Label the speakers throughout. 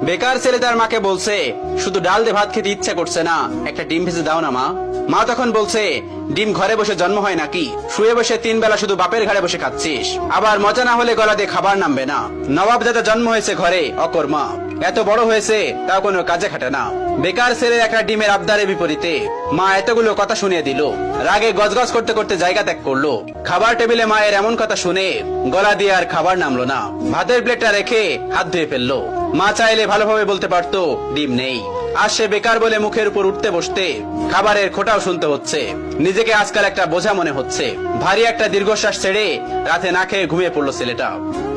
Speaker 1: বেকার ছেলে তার মাকে বলছে, শুধু ডাল দিয়ে ভাত খেতে ইচ্ছা করছে না, একটা ডিম ভেজে দাও না মা। মা তখন বলছে, ডিম ঘরে বসে জন্ম হয় নাকি? শুয়ে বসে 3 বেলা শুধু বাপের ঘাড়ে বসে খাচ্ছিস, আবার মজা না হলে গলা দিয়ে খাবার নামবে না। নবাব যাতে জন্ম হয়েছে ঘরে অকর্মা, এত বড় হয়েছে তাও কোনো কাজে খাটে না। বেকার ছেলের একটা ডিমের আবদারের বিপরীতে মা এতগুলো কথা শুনিয়ে দিল। রাগে গজগজ করতে করতে জায়গা ত্যাগ করলো। খাবার টেবিলে মায়ের এমন কথা শুনে গলা দিয়ে আর খাবার নামলো না। ভাতের প্লেটটা রেখে হাত ধুয়ে ফেললো। মা চাইলে ভালোভাবে বলতে পারতো ডিম নেই। আজ সে বেকার বলে মুখের উপর উঠতে বসতে খাবারের খোঁটাও শুনতে হচ্ছে। নিজেকে আজকাল একটা বোঝা মনে হচ্ছে। ভারী একটা দীর্ঘশ্বাস ছেড়ে রাতে না খেয়ে ঘুমিয়ে পড়লো ছেলেটা।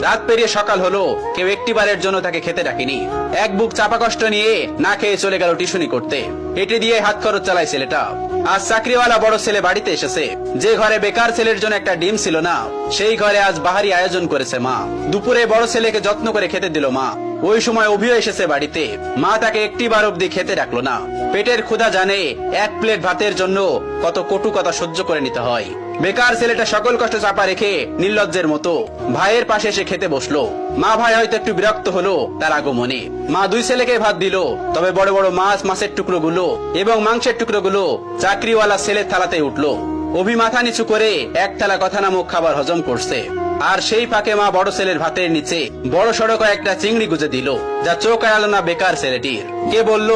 Speaker 1: রাত পেরিয়ে সকাল হলো, কেউ একটিবারের জন্য তাকে খেতে ডাকেনি। এক বুক চাপা কষ্ট নিয়ে না খেয়ে চলে গেল টিউশনি করতে। এটি দিয়ে হাত খরচ চালায় ছেলেটা। আজ চাকরিওয়ালা বড় ছেলে বাড়িতে এসেছে। যে ঘরে বেকার ছেলের জন্য একটা ডিম ছিল না, সেই ঘরে আজ বাহারি আয়োজন করেছে মা। দুপুরে বড় ছেলেকে যত্ন করে খেতে দিল মা। ওই সময় অভিও এসেছে বাড়িতে। মা তাকে একটিবার অব্দি খেতে ডাকলো না। পেটের ক্ষুধা জানে এক প্লেট ভাতের জন্য কত কটু কথা সহ্য করে নিতে হয়। বেকার ছেলেটা সকল কষ্ট চাপা রেখে নির্লজ্জের মতো ভাইয়ের পাশে এসে খেতে বসলো। মা ভাই হয়তো একটু বিরক্ত হলো তার আগমনে। মা দুই ছেলেকে ভাত দিল, তবে বড় বড় মাছের টুকরো গুলো এবং মাংসের টুকরো গুলো চাকরিওয়ালা ছেলের থালাতে উঠলো। অভি মাথা নিচু করে এক থালা কথা নামক খাবার হজম করছে। আর সেই ফাঁকে মা বড় ছেলের ভাতের নিচে বড় সড়ো একটা চিংড়ি গুজে দিল, যা চোখ এড়ালো না বেকার ছেলেটির। কে বলল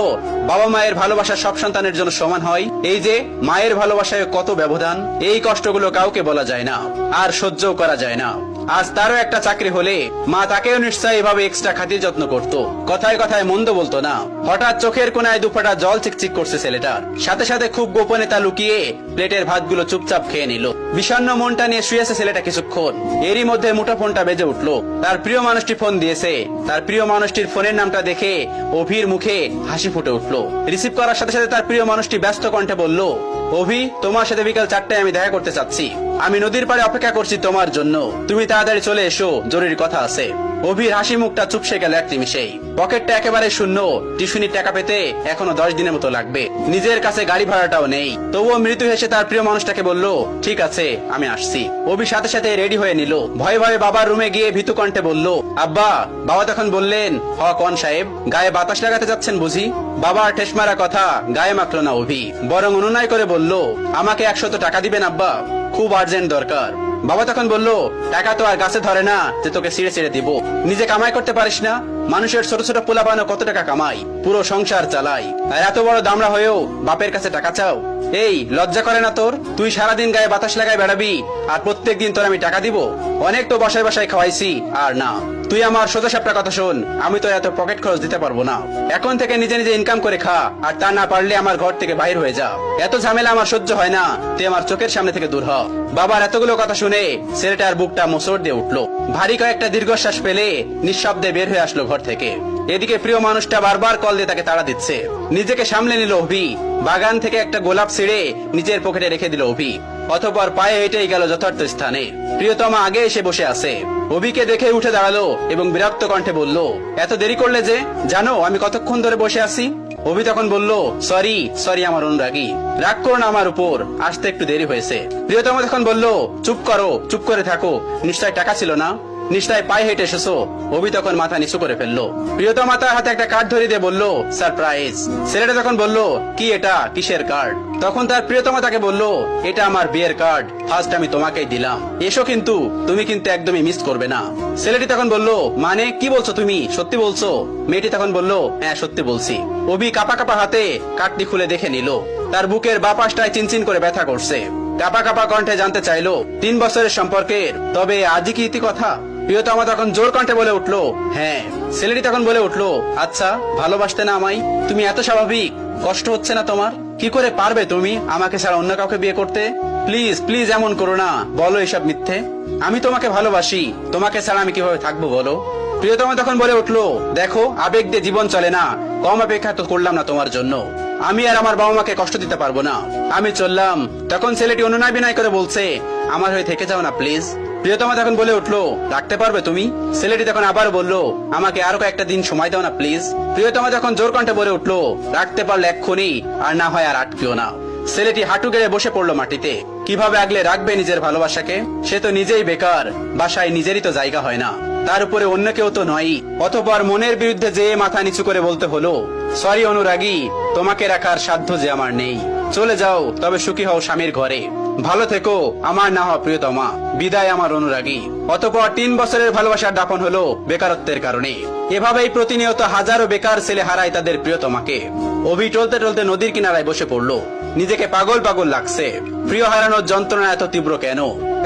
Speaker 1: বাবা মায়ের ভালোবাসা সব সন্তানের জন্য সমান হয়? এই যে মায়ের ভালোবাসায় কত ব্যবধান, এই কষ্টগুলো কাউকে বলা যায় না, আর সহ্যও করা যায় না। আজ তারও একটা চাকরি হলে মা তাকেও নিশ্চয়ই এভাবে এক্সট্রা খাতির যত্ন করত, কথায় কথায় মন্দ বলতো না। হঠাৎ চোখের কোনায় দুফোঁটা জল চিকচিক করছে ছেলেটার। সাথে সাথে খুব গোপনে তা লুকিয়ে প্লেটের ভাতগুলো চুপচাপ খেয়ে নিল। বিষণ্ণ মনটা নিয়ে শুয়েছে ছেলেটা কিছুক্ষণ। এরই মধ্যে মুঠোফোনটা বেজে উঠলো। তার প্রিয় মানুষটি ফোন দিয়েছে। তার প্রিয় মানুষটির ফোনের নামটা দেখে অভির মুখে হাসি ফুটে উঠলো। রিসিভ করার সাথে সাথে তার প্রিয় মানুষটি ব্যস্ত কণ্ঠে বলল, অভি, তোমার সাথে বিকাল 4টায় আমি দেখা করতে চাচ্ছি। আমি নদীর পাড়ে অপেক্ষা করছি তোমার জন্য। তুমি তাড়াতাড়ি চলে এসো, জরুরি কথা আছে। অভির হাসি মুখটা চুপসে গেল এক নিমিষেই। পকেটটা একেবারে শূন্য। টিউশনির টাকা পেতে এখনো 10 দিনের মতো লাগবে। নিজের কাছে গাড়ি ভাড়াটাও নেই। তবুও মৃত্যু হেসে তার প্রিয় মানুষটাকে বলল, ঠিক আছে, আমি আসছি। অভি সাথে সাথে রেডি হয়ে নিল। ভয়ে ভয়ে বাবার রুমে গিয়ে ভীতু কণ্ঠে বলল, আব্বা। বাবা তখন বললেন, হ কোন সাহেব, গায়ে বাতাস লাগাতে যাচ্ছেন বুঝি? বাবার ঠেস মারা কথা গায়ে মাখলো না অভি, বরং অনুনয় করে বলল, আমাকে 100 টাকা দিবেন আব্বা, খুব আর্জেন্ট দরকার। বাবা তখন বলল, টাকা তো আর গাছে ধরে না যে তোকে ছিঁড়ে ছিঁড়ে দিব। নিজে কামাই করতে পারিস না? মানুষের ছোট ছোট পোলাপানো কত টাকা কামাই, পুরো সংসার চালাই, আর এত বড় দামড়া হয়েও বাপের কাছে টাকা চাও? এই লজ্জা করে না তোর? তুই সারাদিন গায়ে বাতাস লাগায় বেড়াবি, আর প্রত্যেক দিন তোর আমি টাকা দিব? অনেক তো বাসায় বাসায় খাওয়াইছি, আর না। তুই আমার সোজা সাপটা কথা শোন, আমি তো এত পকেট খরচ দিতে পারবো না। এখন থেকে নিজে নিজে ইনকাম করে খা, আর তা না পারলে আমার ঘর থেকে বাইর হয়ে যা। এত ঝামেলা আমার সহ্য হয় না, তুই আমার চোখের সামনে থেকে দূর হ। বাবার এতগুলো কথা শুনে ছেলেটার বুকটা মোচড় দিয়ে উঠলো। ভারী কয়েকটা দীর্ঘশ্বাস পেলে নিঃশব্দে বের হয়ে আসলো ঘর থেকে। এদিকে প্রিয় মানুষটা বারবার কল দিয়ে তাকে তাড়া দিচ্ছে। নিজেকে সামলে নিল অভি। বাগান থেকে একটা গোলাপ ছিঁড়ে নিজের পকেটে রেখে দিল অভি। অতঃপর পায়ে হেঁটেই গেল যথার্থ স্থানে। প্রিয়তমা আগে এসে বসে আছে। অভিকে দেখে উঠে দাঁড়ালো এবং বিরক্ত কণ্ঠে বলল, এত দেরি করলে যে? জানো আমি কতক্ষণ ধরে বসে আছি? অভি তখন বলল, সরি আমার অনুরাগী, রাগ করো না আমার উপর, আসতে একটু দেরি হয়েছে। প্রিয়তমা তখন বলল, চুপ করো, চুপ করে থাকো, নিশ্চয় টাকা ছিল না? নিশ্চয় পায়ে হেঁটে এসেছো? অভি তখন মাথা নিচু করে ফেললো। প্রিয়তমা তার হাতে একটা কার্ড ধরিয়ে দিয়ে বলল, সারপ্রাইজ। ছেলেটা তখন বলল, কি এটা, কিসের কার্ড? তখন তার প্রিয়তমা তাকে বলল, এটা আমার বিয়ের কার্ড, ফার্স্ট আমি তোমাকেই দিলাম। এসো, কিন্তু তুমি কিন্তু একদমই মিস করবে না। ছেলেটি তখন বলল, মানে কি বলছো তুমি, সত্যি বলছো? মেয়েটি তখন বলল, হ্যাঁ সত্যি বলছি। অভি কাপা কাপা হাতে কার্ডটি খুলে দেখে নিল। তার বুকের বাঁ পাশটায় চিনচিন করে ব্যথা করছে। কাপা কাপা কণ্ঠে জানতে চাইলো, 3 বছরের সম্পর্কের, তবে আজই কি ইতি কথা? প্রিয়তমা তখন জোর কণ্ঠে বলে উঠলো, হ্যাঁ। ছেলেটি তখন বলে উঠলো, আচ্ছা, ভালোবাসতে না আমায়? তুমি এত স্বাভাবিক, কষ্ট হচ্ছে না তোমার? কি করে পারবে তুমি আমাকে ছাড়া অন্য কাউকে বিয়ে করতে? প্লিজ প্লিজ এমন করো না, বলো এসব মিথ্যে। আমি তোমাকে ভালোবাসি, তোমাকে ছাড়া আমি কিভাবে থাকবো বলো? প্রিয়তমা তখন বলে উঠলো, দেখো, আবেগ দিয়ে জীবন চলে না, কম অপেক্ষা তো করলাম না তোমার জন্য। আমি আর আমার বাবা মাকে কষ্ট দিতে পারবো না, আমি চললাম। তখন ছেলেটি অনুনয় বিনয় করে বলছে, আমার হয়ে থেকে যাও না প্লিজ। প্রিয়তমা তখন বলে উঠলো, রাখতে পারবে তুমি? ছেলেটি তখন আবার বললো, আমাকে আরো কয়েকটা দিন সময় দাও না প্লিজ। প্রিয়তমা তখন জোর কণ্ঠে বলে উঠলো, রাখতে পারলে এক্ষুনি, আর না হয় আর আটকিও না। ছেলেটি হাঁটু গেড়ে বসে পড়লো মাটিতে। কিভাবে আগলে রাখবে নিজের ভালোবাসাকে? সে তো নিজেই বেকার, বাসায় নিজেরই তো জায়গা হয় না। তার উপরে অন্য কেউ তো নয়। অতঃপর মনের বিরুদ্ধে যে মাথা নিচু করে বলতে হলো, সরি অনুরাগী, তোমাকে রাখার সাধ্য যে আমার নেই। চলে যাও, তবে সুখী হও স্বামীর ঘরে। ভালো থেকো আমার না হওয়া প্রিয়তমা। বিদায় আমার অনুরাগী। অতঃপর 3 বছরের ভালোবাসার দাপন হলো বেকারত্বের কারণে। এভাবেই প্রতিনিয়ত হাজারো বেকার ছেলে হারায় তাদের প্রিয়তমাকে। অভি টলতে টলতে নদীর কিনারায় বসে পড়লো। নিজেকে পাগল পাগল লাগছে। প্রিয় হারানোর যন্ত্রণা এত তীব্র কেন,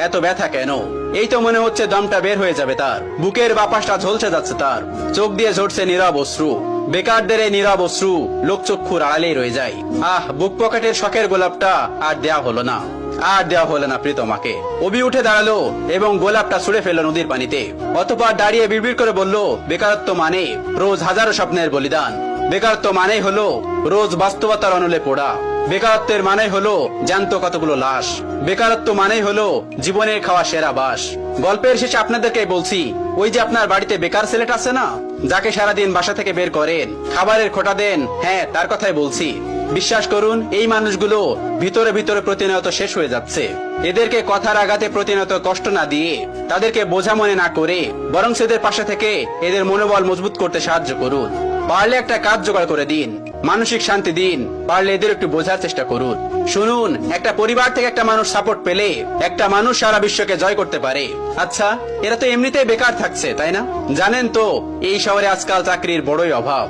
Speaker 1: এত ব্যথা কেন? এই তো মনে হচ্ছে দমটা বের হয়ে যাবে তার। বুকের বাপাসটা ঝলসে যাচ্ছে তার। চোখ দিয়ে ঝরছে নীরব অশ্রু। বেকারদের এই নীরব অশ্রু লোকচক্ষুর আড়ালেই রয়ে যায়। বুক পকেটের শখের গোলাপটা আর দেয়া হলো না, আর দেওয়া হলো না প্রিয়তমাকে। অভি উঠে দাঁড়ালো এবং গোলাপটা ছুঁড়ে ফেললো নদীর পানিতে। অতঃপর দাঁড়িয়ে বিড়বিড় করে বলল, বেকারত্ব মানে রোজ হাজারো স্বপ্নের বলিদান। বেকারত্ব মানে হলো রোজ বাস্তবতার অনলে পোড়া। বেকারত্বের মানে হলো জ্যান্ত কতগুলো লাশ। বেকারত্ব মানে হলো জীবনের খাওয়া সেরা বাস। গল্পের শেষে আপনাদেরকে বলছি, ওই যে আপনার বাড়িতে বেকার ছেলেটা আছে না, যাকে সারাদিন বাসা থেকে বের করেন, খাবারের খোটা দেন, হ্যাঁ তার কথাই বলছি। বিশ্বাস করুন, এই মানুষগুলো ভিতরে ভিতরে প্রতিনিয়ত শেষ হয়ে যাচ্ছে। এদেরকে কথার আঘাতে প্রতিনিয়ত কষ্ট না দিয়ে, তাদেরকে বোঝা মনে না করে, বরং এদের পাশে থেকে এদের মনোবল মজবুত করতে সাহায্য করুন। পারলে একটা কাজ জোগাড় করে দিন, মানসিক শান্তি দিন। পারলে এদের একটু বোঝার চেষ্টা করুন। শুনুন, একটা পরিবার থেকে একটা মানুষ সাপোর্ট পেলে একটা মানুষ সারা বিশ্বকে জয় করতে পারে। আচ্ছা, এরা তো এমনিতেই বেকার থাকছে, তাই না? জানেন তো এই শহরে আজকাল চাকরির বড়ই অভাব।